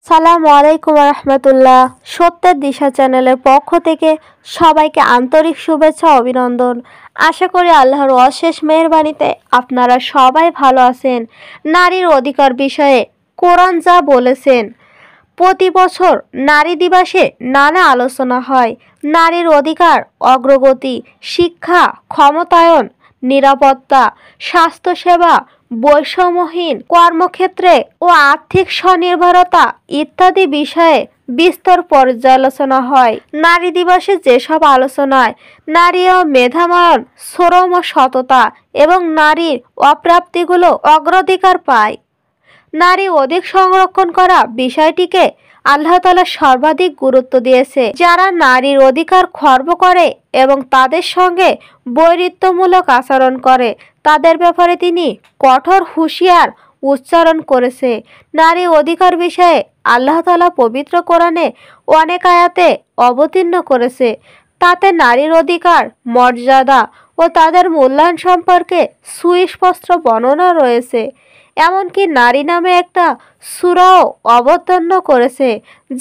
সালামু আলাইকুম রহমতুল্লাহ। সত্যের দিশা চ্যানেলের পক্ষ থেকে সবাইকে আন্তরিক শুভেচ্ছা অভিনন্দন। আশা করি আল্লাহর অশেষ মেহেরবানিতে আপনারা সবাই ভালো আছেন। নারীর অধিকার বিষয়ে কোরআন যা বলেছেন, প্রতি বছর নারী দিবসে নানা আলোচনা হয়। নারীর অধিকার, অগ্রগতি, শিক্ষা, ক্ষমতায়ন, নিরাপত্তা, স্বাস্থ্যসেবা, বৈষম্যহীন কর্মক্ষেত্রে ও আর্থিক স্বনির্ভরতা ইত্যাদি বিষয়ে বিস্তর পর্যালোচনা হয়। নারী দিবসে যেসব আলোচনায় নারী ও মেধাময়ন, শ্রম ও সততা এবং নারীর অপ্রাপ্তিগুলো অগ্রাধিকার পায়। নারী অধিক সংরক্ষণ করা বিষয়টিকে আল্লাহ তাআলা সর্বাধিক গুরুত্ব দিয়েছে। যারা নারীর অধিকার খর্ব করে এবং তাদের সঙ্গে বৈরিত্বমূলক আচরণ করে তাদের ব্যাপারে তিনি কঠোর হুঁশিয়ার উচ্চারণ করেছে। নারী অধিকার বিষয়ে আল্লাহ তাআলা পবিত্র কোরআনে অনেক আয়াতে অবতীর্ণ করেছে। তাতে নারীর অধিকার, মর্যাদা ও তাদের মূল্যায়ন সম্পর্কে সুস্পষ্ট বর্ণনা রয়েছে। এমনকি নারী নামে একটা সূরাও অবতীর্ণ করেছে,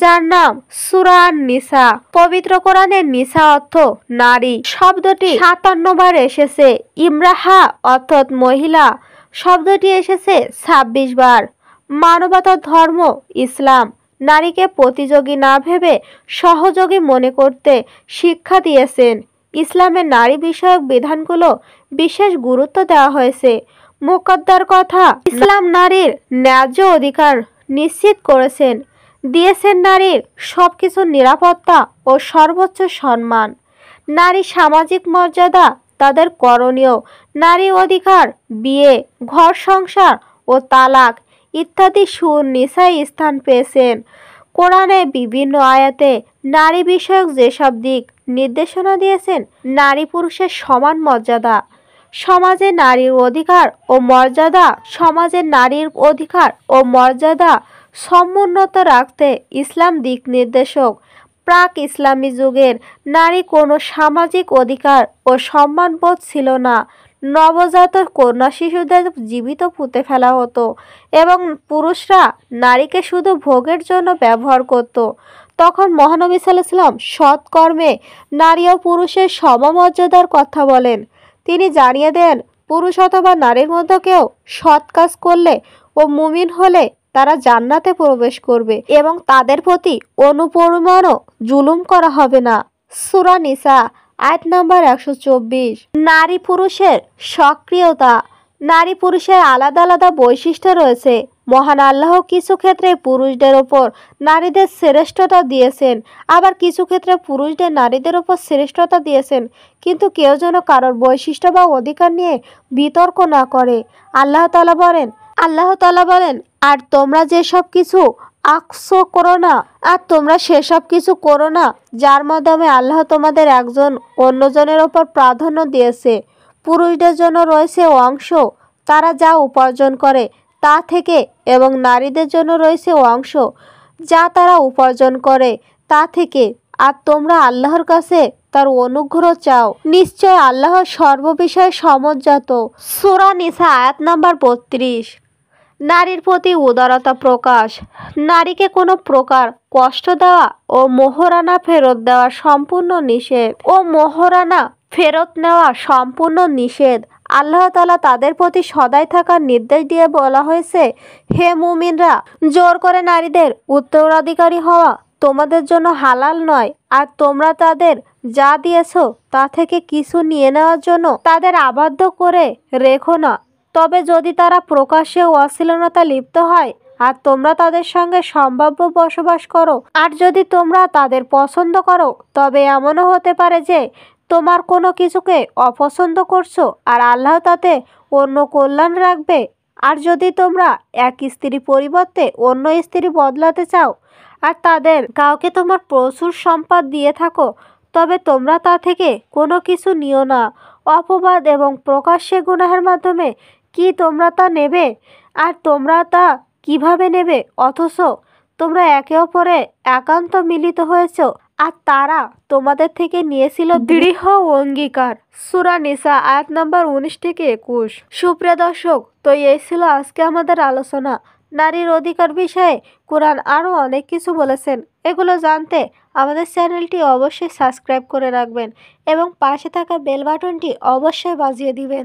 যার নাম সূরা আন-নিসা। পবিত্র কোরআনে নিসা অর্থ নারী শব্দটি ৫৭ বার এসেছে। ইমরাহা অর্থাৎ মহিলা শব্দটি এসেছে ২৬ বার। মানবতার ধর্ম ইসলাম নারীকে প্রতিযোগী না ভেবে সহযোগী মনে করতে শিক্ষা দিয়েছেন। ইসলামের নারী বিষয়ক বিধানগুলো বিশেষ গুরুত্ব দেওয়া হয়েছে। মুকদ্দার কথা, ইসলাম নারীর ন্যায্য অধিকার নিশ্চিত করেছেন, দিয়েছেন নারীর সবকিছুর নিরাপত্তা ও সর্বোচ্চ সম্মান। নারী সামাজিক মর্যাদা, তাদের করণীয়, নারী অধিকার, বিয়ে, ঘর সংসার ও তালাক ইত্যাদি নিসায় স্থান পেয়েছেন। কোরআনে বিভিন্ন আয়াতে নারী বিষয়ক যেসব দিক নির্দেশনা দিয়েছেন, নারী পুরুষের সমান মর্যাদা, সমাজে নারীর অধিকার ও মর্যাদা, সমুন্নত রাখতে ইসলাম দিক নির্দেশক। প্রাক ইসলামী যুগের নারী কোনো সামাজিক অধিকার ও সম্মানবোধ ছিল না। নবজাতক কন্যা শিশুদের জীবিত পুঁতে ফেলা হতো এবং পুরুষরা নারীকে শুধু ভোগের জন্য ব্যবহার করত। তখন মহানবী সাল্লাল্লাহু আলাইহি ওয়াসাল্লাম সৎ কর্মে নারী ও পুরুষের সমমর্যাদার কথা বলেন। তিনি জানিয়ে দেন, পুরুষ অথবা নারীর মধ্যে কেউ সৎ কাজ করলে ও মুমিন হলে তারা জান্নাতে প্রবেশ করবে এবং তাদের প্রতি অনুপরিমাণও জুলুম করা হবে না। সূরা নিসা আয়াত নম্বর ১২৪। নারী পুরুষের সক্রিয়তা, নারী পুরুষের আলাদা আলাদা বৈশিষ্ট্য রয়েছে। মহান আল্লাহ কিছু ক্ষেত্রে পুরুষদের ওপর নারীদের শ্রেষ্ঠতা দিয়েছেন, আবার কিছু ক্ষেত্রে পুরুষদের নারীদের ওপর শ্রেষ্ঠতা দিয়েছেন। কিন্তু কেউ যেন কারোর বৈশিষ্ট্য বা অধিকার নিয়ে বিতর্ক না করে। আল্লাহ তাআলা বলেন, আর তোমরা যেসব কিছু তোমরা সেসব কিছু করো না যার মাধ্যমে আল্লাহ তোমাদের একজন অন্যজনের ওপর প্রাধান্য দিয়েছে। পুরুষদের জন্য রয়েছে অংশ তারা যা উপার্জন করে তা থেকে, এবং নারীদের জন্য রয়েছে অংশ যা তারা উপার্জন করে তা থেকে, আর তোমরা আল্লাহর কাছে তার অনুগ্রহ চাও। নিশ্চয় আল্লাহ সর্ববিষয়ে সমজ্ঞাত। সূরা নিসা আয়াত নম্বর ৩২। নারীর প্রতি উদারতা প্রকাশ, নারীকে কোনো প্রকার কষ্ট দেওয়া ও মোহরানা ফেরত নেওয়া সম্পূর্ণ নিষেধ। আল্লাহ তাআলা তাদের প্রতি সদয় থাকার নির্দেশ দিয়ে বলা হয়েছে, হে মুমিনরা, জোর করে নারীদের উত্তরাধিকারী হওয়া তোমাদের জন্য হালাল নয়, আর তোমরা তাদের যা দিয়েছো তা থেকে কিছু নিয়ে নেওয়ার জন্য তাদের আবদ্ধ করে রেখো না। তবে যদি তারা প্রকাশ্যে অশ্লীলতা লিপ্ত হয় আর তোমরা তাদের সঙ্গে সম্ভাব্য বসবাস করো, আর যদি তোমরা তাদের পছন্দ করো, তবে এমনও হতে পারে যে তোমার কোনো কিছুকে অপছন্দ করছো আর আল্লাহ তাতে অন্য কল্যাণ রাখবে। আর যদি তোমরা এক স্ত্রী পরিবর্তে অন্য স্ত্রী বদলাতে চাও আর তাদের কাউকে তোমার প্রচুর সম্পদ দিয়ে থাকো, তবে তোমরা তা থেকে কোনো কিছু নিও না। অপবাদ এবং প্রকাশ্যে গুনাহের মাধ্যমে কি তোমরা তা নেবে? আর তোমরা তা কিভাবে নেবে অথচ তোমরা একে অপরে একান্ত মিলিত হয়েছ আর তারা তোমাদের থেকে নিয়েছিল দৃঢ় অঙ্গীকার। সূরা নিসা আয়াত নম্বর ১৯ থেকে ২১। সুপ্রিয় দর্শক, তো এই ছিল আজকে আমাদের আলোচনা। নারীর অধিকার বিষয়ে কোরআন আরও অনেক কিছু বলেছেন। এগুলো জানতে আমাদের চ্যানেলটি অবশ্যই সাবস্ক্রাইব করে রাখবেন এবং পাশে থাকা বেল বাটনটি অবশ্যই বাজিয়ে দিবেন।